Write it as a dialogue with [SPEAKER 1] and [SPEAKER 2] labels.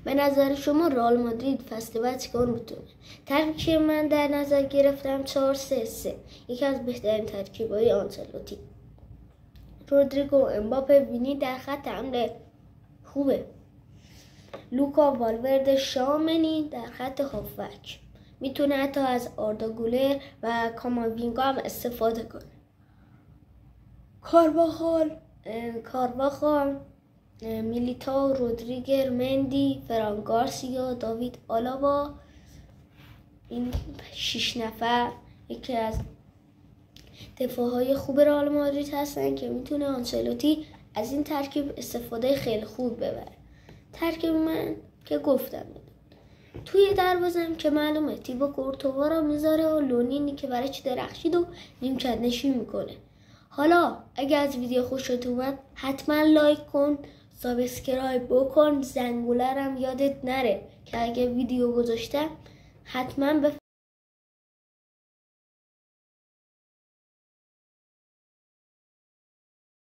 [SPEAKER 1] به نظر شما رئال مادرید فصل بعد چیکار میتونه؟ ترکیب من در نظر گرفتم 4-3-3، یکی از بهترین ترکیب‌های آنچلوتی. رودریگو، امباپه، وینی در خط حمله خوبه. لوکا، والورده، شامنی در خط هافبک. میتونه حتی از آردا گولر و کاماوینگا هم استفاده کنه. کارواخال، میلیتاو، رودریگر، مندی، فران گارسیا، داوید آلابا، این 6 نفر یکی از دفاعهای خوب رئال مادرید هستن که میتونه آنچلوتی از این ترکیب استفاده خیلی خوب ببره. ترکیب من که گفتم توی دروازه‌ام که معلومه تیبو کورتوا رو میذاره و لونینی که برای چی درخشید و نیمکت نشین میکنه. حالا اگه از ویدیو خوشت اومد حتما لایک کن، سابسکرایب بکن، زنگوله هم یادت نره که اگه ویدیو گذاشتم حتما